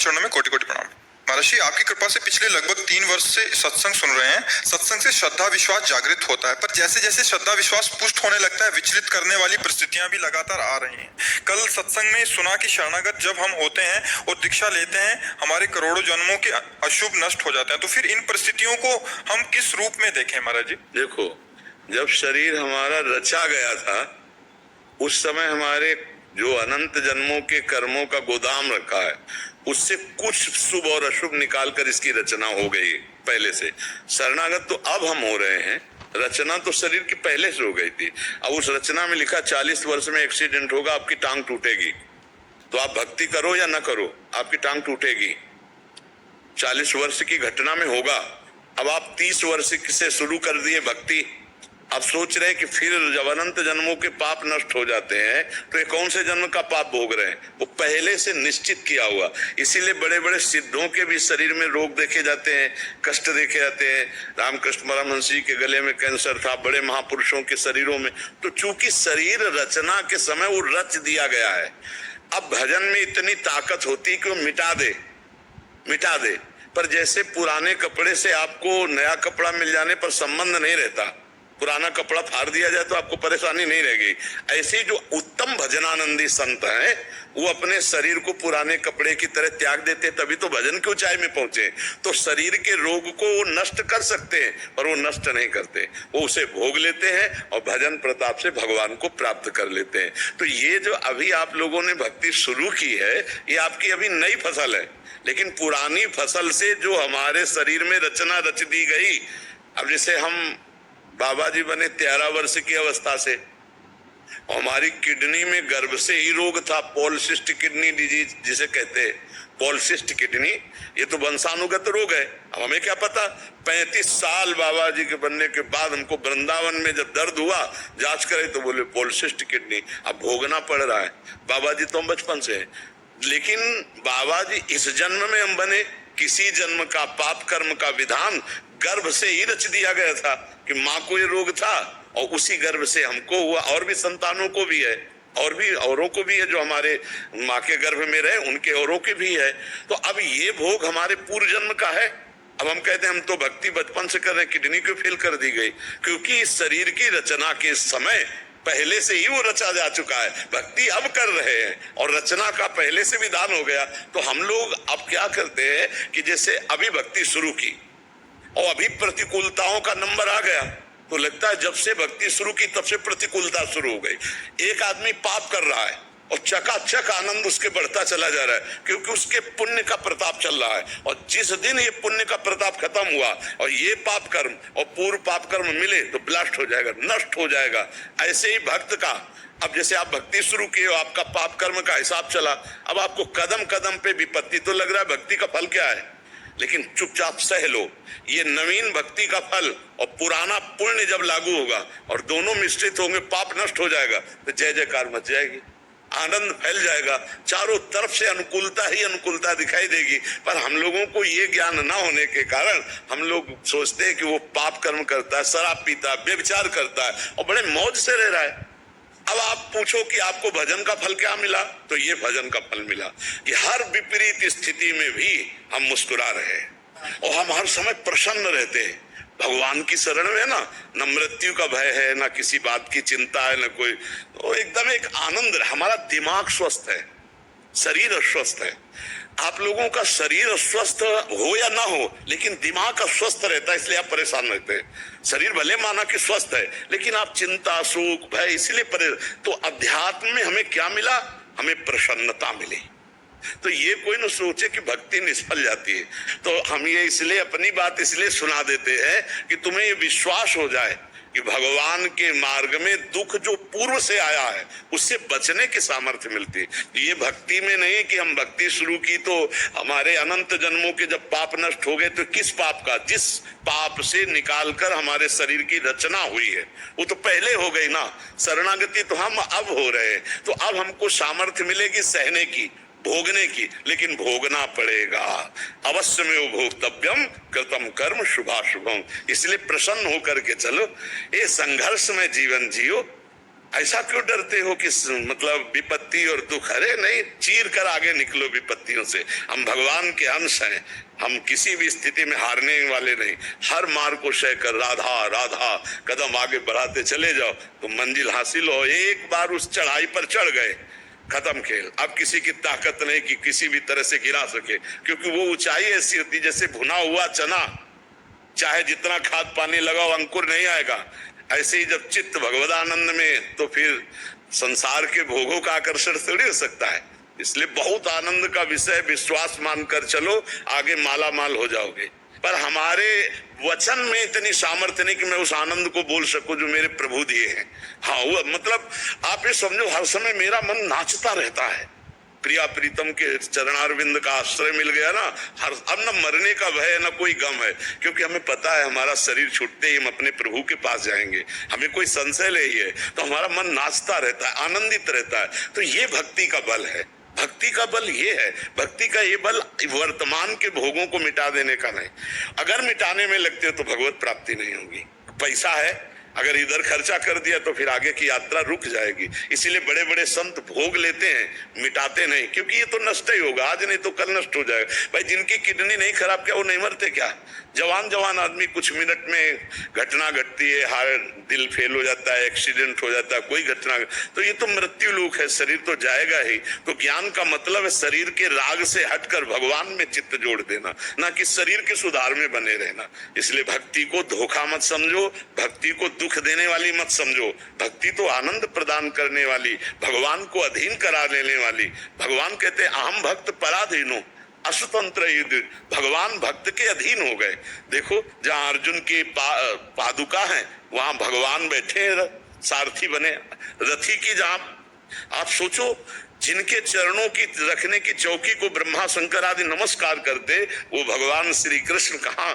चरणों में कोटि कोटि प्रणाम। महर्षि, आपकी कृपा से पिछले लगभग 3 वर्ष से सत्संग सुन रहे हैं। सत्संग से श्रद्धा विश्वास जागृत होता है, पर जैसे जैसे श्रद्धा विश्वास पुष्ट होने लगता है, विचलित करने वाली परिस्थितियां भी लगातार आ रही हैं। कल सत्संग में सुना कि शरणागत जब हम होते हैं और दीक्षा लेते हैं, हमारे करोड़ों जन्मों के अशुभ नष्ट हो जाते हैं। तो फिर इन परिस्थितियों को हम किस रूप में देखें महाराज जी? देखो, जब शरीर हमारा रचा गया था, उस समय हमारे जो अनंत जन्मों के कर्मों का गोदाम रखा है, उससे कुछ शुभ और अशुभ निकालकर इसकी रचना हो गई पहले से। शरणागत तो अब हम हो रहे हैं, रचना तो शरीर की पहले से हो गई थी। अब उस रचना में लिखा 40 वर्ष में एक्सीडेंट होगा, आपकी टांग टूटेगी। तो आप भक्ति करो या ना करो, आपकी टांग टूटेगी। 40 वर्ष की घटना में होगा। अब आप 30 वर्ष से शुरू कर दिए भक्ति, आप सोच रहे हैं कि फिर जब अनंत जन्मों के पाप नष्ट हो जाते हैं तो ये कौन से जन्म का पाप भोग रहे हैं? वो पहले से निश्चित किया हुआ। इसीलिए बड़े बड़े सिद्धों के भी शरीर में रोग देखे जाते हैं, कष्ट देखे जाते हैं। रामकृष्ण परमहंस जी के गले में कैंसर था, बड़े महापुरुषों के शरीरों में। तो चूंकि शरीर रचना के समय वो रच दिया गया है, अब भजन में इतनी ताकत होती कि वो मिटा दे। पर जैसे पुराने कपड़े से आपको नया कपड़ा मिल जाने पर संबंध नहीं रहता, पुराना कपड़ा फाड़ दिया जाए तो आपको परेशानी नहीं रहेगी। ऐसे ही जो उत्तम भजनानंदी संत हैं, वो अपने शरीर को पुराने कपड़े की तरह त्याग देते, तभी तो भजन की ऊंचाई में पहुंचे। तो शरीर के रोग को वो नष्ट कर सकते हैं, पर वो नष्ट नहीं करते, वो उसे भोग लेते हैं और भजन प्रताप से भगवान को प्राप्त कर लेते हैं। तो ये जो अभी आप लोगों ने भक्ति शुरू की है, ये आपकी अभी नई फसल है। लेकिन पुरानी फसल से जो हमारे शरीर में रचना रच दी गई, अब जैसे हम बाबा जी बने 13 वर्ष की अवस्था से, और हमारी किडनी में गर्भ से ही रोग था, पॉलिसिस्ट किडनी डिजीज जिसे कहते हैं, पॉलिसिस्ट किडनी। ये तो वंशानुगत रोग है। अब हमें क्या पता, 35 साल बाबा जी के बनने के बाद हमको वृंदावन में जब दर्द हुआ, जांच करे तो बोले पॉलिसिस्ट किडनी। अब भोगना पड़ रहा है। बाबा जी तो हम बचपन से हैं, लेकिन बाबा जी इस जन्म में हम बने, किसी जन्म का पाप कर्म का विधान गर्भ से ही रच दिया गया था कि माँ को ये रोग था और उसी गर्भ से हमको हुआ। और भी संतानों को भी है, और भी औरों को भी है, जो हमारे माँ के गर्भ में रहे उनके औरों के भी है। तो अब ये भोग हमारे पूर्व जन्म का है। अब हम कहते हैं हम तो भक्ति बचपन से कर रहे हैं, किडनी क्यों फेल कर दी गई? क्योंकि इस शरीर की रचना के समय पहले से ही वो रचा जा चुका है। भक्ति अब कर रहे हैं और रचना का पहले से विधान हो गया। तो हम लोग अब क्या करते हैं कि जैसे अभी भक्ति शुरू की और अभी प्रतिकूलताओं का नंबर आ गया, तो लगता है जब से भक्ति शुरू की तब से प्रतिकूलता शुरू हो गई। एक आदमी पाप कर रहा है और चकाचक आनंद उसके बढ़ता चला जा रहा है, क्योंकि उसके पुण्य का प्रताप चल रहा है। और जिस दिन ये पुण्य का प्रताप खत्म हुआ और ये पाप कर्म और पूर्व पाप कर्म मिले तो ब्लास्ट हो जाएगा, नष्ट हो जाएगा। ऐसे ही भक्त का, अब जैसे आप भक्ति शुरू किए हो, आपका पाप कर्म का हिसाब चला, अब आपको कदम कदम पे विपत्ति, तो लग रहा है भक्ति का फल क्या है, लेकिन चुपचाप सह लो। ये नवीन भक्ति का फल और पुराना पुण्य जब लागू होगा और दोनों मिश्रित होंगे, पाप नष्ट हो जाएगा, तो जय जयकार मच जाएगी, आनंद फैल जाएगा, चारों तरफ से अनुकूलता ही अनुकूलता दिखाई देगी। पर हम लोगों को ये ज्ञान ना होने के कारण हम लोग सोचते हैं कि वो पाप कर्म करता है, शराब पीता है, व्यभिचार करता है और बड़े मौज से रह रहा है। अब आप पूछो कि आपको भजन का फल क्या मिला, तो ये भजन का फल मिला कि हर विपरीत स्थिति में भी हम मुस्कुरा रहे हैं और हम हर समय प्रसन्न रहते हैं। भगवान की शरण में ना मृत्यु का भय है, ना किसी बात की चिंता है, ना कोई, तो एकदम एक आनंद। हमारा दिमाग स्वस्थ है, शरीर अस्वस्थ है। आप लोगों का शरीर अस्वस्थ हो या ना हो, लेकिन दिमाग अस्वस्थ रहता है, इसलिए आप परेशान रहते हैं। शरीर भले माना कि स्वस्थ है, लेकिन आप चिंता, शोक, भय, इसलिए तो अध्यात्म में हमें क्या मिला? हमें प्रसन्नता मिली। तो ये कोई न सोचे कि भक्ति निष्फल जाती है। तो हम ये इसलिए अपनी बात इसलिए सुना देते हैं कि तुम्हें ये विश्वास हो जाए कि भगवान के मार्ग में दुख जो पूर्व से आया है उससे बचने की सामर्थ्य मिलती है। ये भक्ति में नहीं कि हम भक्ति शुरू की तो हमारे अनंत जन्मों के जब पाप नष्ट हो गए, तो किस पाप का? जिस पाप से निकालकर हमारे शरीर की रचना हुई है वो तो पहले हो गई ना। शरणागति तो हम अब हो रहे हैं, तो अब हमको सामर्थ्य मिलेगी सहने की, भोगने की, लेकिन भोगना पड़ेगा। अवश्य में भोक्तव्यम कृतम कर्म शुभाशुभम। इसलिए प्रसन्न होकर के चलो, ये संघर्ष में जीवन जियो, ऐसा क्यों डरते हो कि मतलब विपत्ति और दुख? अरे नहीं, चीर कर आगे निकलो विपत्तियों से। हम भगवान के अंश हैं, हम किसी भी स्थिति में हारने वाले नहीं। हर मार्ग को सह कर राधा राधा कदम आगे बढ़ाते चले जाओ तो मंजिल हासिल हो। एक बार उस चढ़ाई पर चढ़ गए, खत्म खेल। अब किसी की ताकत नहीं कि किसी भी तरह से गिरा सके, क्योंकि वो ऊंचाई ऐसी होती जैसे भुना हुआ चना, चाहे जितना खाद पानी लगाओ अंकुर नहीं आएगा। ऐसे ही जब चित्त भगवदानंद में, तो फिर संसार के भोगों का आकर्षण थोड़ी हो सकता है। इसलिए बहुत आनंद का विषय, विश्वास मानकर चलो, आगे माला माल हो जाओगे। पर हमारे वचन में इतनी सामर्थ्य नहीं कि मैं उस आनंद को बोल सकूं जो मेरे प्रभु दिए हैं। हाँ, वो मतलब आप ये समझो, हर समय मेरा मन नाचता रहता है। प्रिया प्रीतम के चरणारविंद का आश्रय मिल गया ना, अब न मरने का भय न कोई गम है, क्योंकि हमें पता है हमारा शरीर छूटते ही हम अपने प्रभु के पास जाएंगे। हमें कोई संशय नहीं है, तो हमारा मन नाचता रहता है, आनंदित रहता है। तो ये भक्ति का बल है। भक्ति का बल ये है, भक्ति का ये बल वर्तमान के भोगों को मिटा देने का नहीं। अगर मिटाने में लगते हो तो भगवत प्राप्ति नहीं होगी। पैसा है, अगर इधर खर्चा कर दिया तो फिर आगे की यात्रा रुक जाएगी। इसीलिए बड़े बड़े संत भोग लेते हैं, मिटाते नहीं, क्योंकि ये तो नष्ट ही होगा, आज नहीं तो कल नष्ट हो जाएगा। भाई जिनकी किडनी नहीं खराब, क्या वो नहीं मरते क्या? जवान आदमी, कुछ मिनट में घटना घटती है, हार्ट दिल फेल हो जाता है, एक्सीडेंट हो जाता है, कोई घटना, तो ये तो मृत्यु लोक है, शरीर तो जाएगा ही। तो ज्ञान का मतलब है शरीर के राग से हटकर भगवान में चित्त जोड़ देना, ना कि शरीर के सुधार में बने रहना। इसलिए भक्ति को धोखा मत समझो, भक्ति को दुख देने वाली मत समझो। भक्ति तो आनंद प्रदान करने वाली, भगवान को अधीन करा लेने वाली। भगवान कहते अहम भक्त पराधीनो अशुतंत्र युद्ध, भगवान भक्त के अधीन हो गए। देखो, जहां अर्जुन की पादुका है वहां भगवान बैठे, सारथी बने रथी की। जहां आप सोचो, जिनके चरणों की रखने की चौकी को ब्रह्मा शंकर आदि नमस्कार करते, वो भगवान श्री कृष्ण कहाँ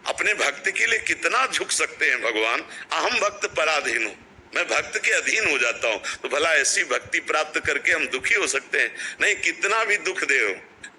अपने भक्त के लिए कितना झुक सकते हैं। भगवान अहम भक्त पराधीन हूं, मैं भक्त के अधीन हो जाता हूं। तो भला ऐसी भक्ति प्राप्त करके हम दुखी हो सकते हैं? नहीं, कितना भी दुख दे,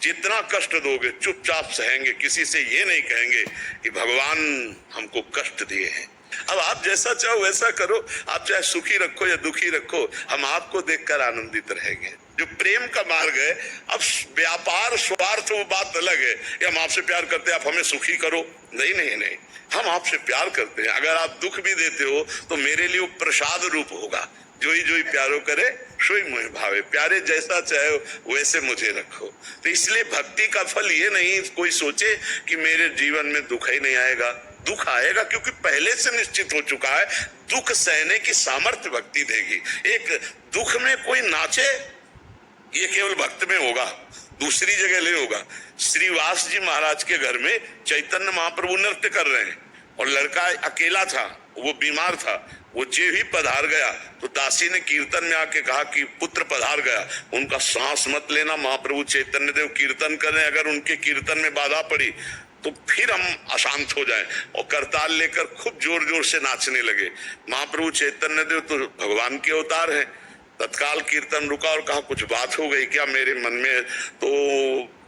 जितना कष्ट दोगे चुपचाप सहेंगे, किसी से ये नहीं कहेंगे कि भगवान हमको कष्ट दिए हैं। अब आप जैसा चाहो वैसा करो, आप चाहे सुखी रखो या दुखी रखो, हम आपको देखकर आनंदित रहेंगे। जो प्रेम का मार्ग है, अब व्यापार स्वार्थ वो बात अलग है कि हम आपसे प्यार करते हैं, आप हमें सुखी करो। नहीं नहीं नहीं, हम आपसे प्यार करते हैं। अगर आप दुख भी देते हो तो मेरे लिए वो प्रसाद रूप होगा। जो ही प्यारो करे सोई मोहि भावे, प्यारे जैसा चाहे वैसे मुझे रखो। तो इसलिए भक्ति का फल ये नहीं कोई सोचे कि मेरे जीवन में दुख ही नहीं आएगा। दुख आएगा, क्योंकि पहले से निश्चित हो चुका है दुख सहने की सामर्थ्य भक्ति देगी। एक दुख में कोई नाचे, ये केवल भक्त में होगा, दूसरी जगह नहीं होगा। श्रीवास जी महाराज के घर में चैतन्य महाप्रभु नृत्य कर रहे हैं और लड़का अकेला था, वो बीमार था। वो जे ही पधार गया तो दासी ने कीर्तन में आके कहा कि पुत्र पधार गया, उनका सांस मत लेना। महाप्रभु चैतन्य देव कीर्तन कर रहे हैं, अगर उनके कीर्तन में बाधा पड़ी तो फिर हम अशांत हो जाएं। और करताल लेकर खूब जोर जोर से नाचने लगे। महाप्रभु चैतन्य देव तो भगवान के अवतार हैं। तत्काल कीर्तन रुका और कहा कुछ बात हो गई क्या मेरे मन में? तो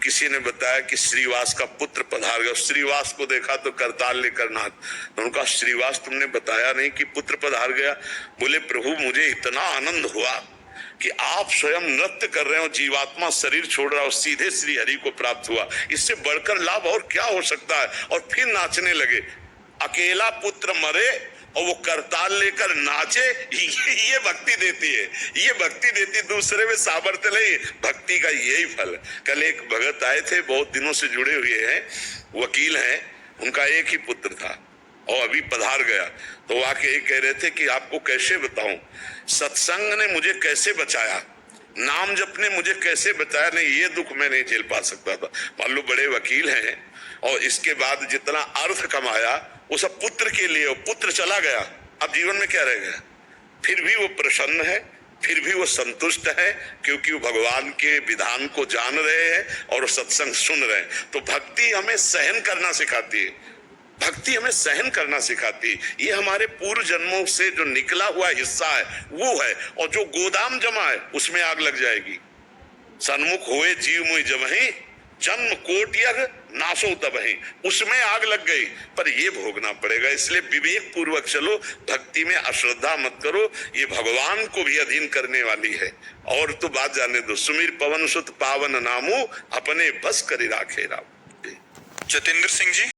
किसी ने बताया कि श्रीवास का पुत्र पधार गया। श्रीवास को देखा तो करताल लेकर नाच। तो उनका श्रीवास तुमने बताया नहीं कि पुत्र पधार गया? बोले प्रभु मुझे इतना आनंद हुआ कि आप स्वयं नृत्य कर रहे हो, जीवात्मा शरीर छोड़ रहा हो, सीधे श्री हरि को प्राप्त हुआ। इससे बढ़कर लाभ और क्या हो सकता है? और फिर नाचने लगे। अकेला पुत्र मरे और वो करताल लेकर नाचे, ये भक्ति देती है, ये भक्ति देती। दूसरे में सामर्थ्य नहीं, भक्ति का यही फल। कल एक भगत आए थे, बहुत दिनों से जुड़े हुए हैं, वकील हैं, उनका एक ही पुत्र था और अभी पधार गया। तो आके ये कह रहे थे कि आपको कैसे बताऊं, सत्संग ने मुझे कैसे बचाया, नाम जप ने मुझे कैसे बचाया। नहीं, ये दुख मैं नहीं झेल पा सकता था। मान लो बड़े वकील हैं और इसके बाद जितना अर्थ कमाया वो सब पुत्र के लिए, पुत्र चला गया, अब जीवन में क्या रह गया? फिर भी वो प्रसन्न है, फिर भी वो संतुष्ट है, क्योंकि वो भगवान के विधान को जान रहे हैं और सत्संग सुन रहे हैं। तो भक्ति हमें सहन करना सिखाती है, भक्ति हमें सहन करना सिखाती है। ये हमारे पूर्व जन्मों से जो निकला हुआ हिस्सा है वो है, और जो गोदाम जमा है उसमें आग लग जाएगी। सन्मुख हुए जीव मुई जमहि, जन्म कोटियग नासो तबहि, उसमें आग लग गई पर ये भोगना पड़ेगा। इसलिए विवेक पूर्वक चलो, भक्ति में अश्रद्धा मत करो, ये भगवान को भी अधीन करने वाली है। और तो बात जाने दो, सुमीर पवन सुत पावन नामू, अपने बस करी राखे राम। जतेंद्र सिंह जी।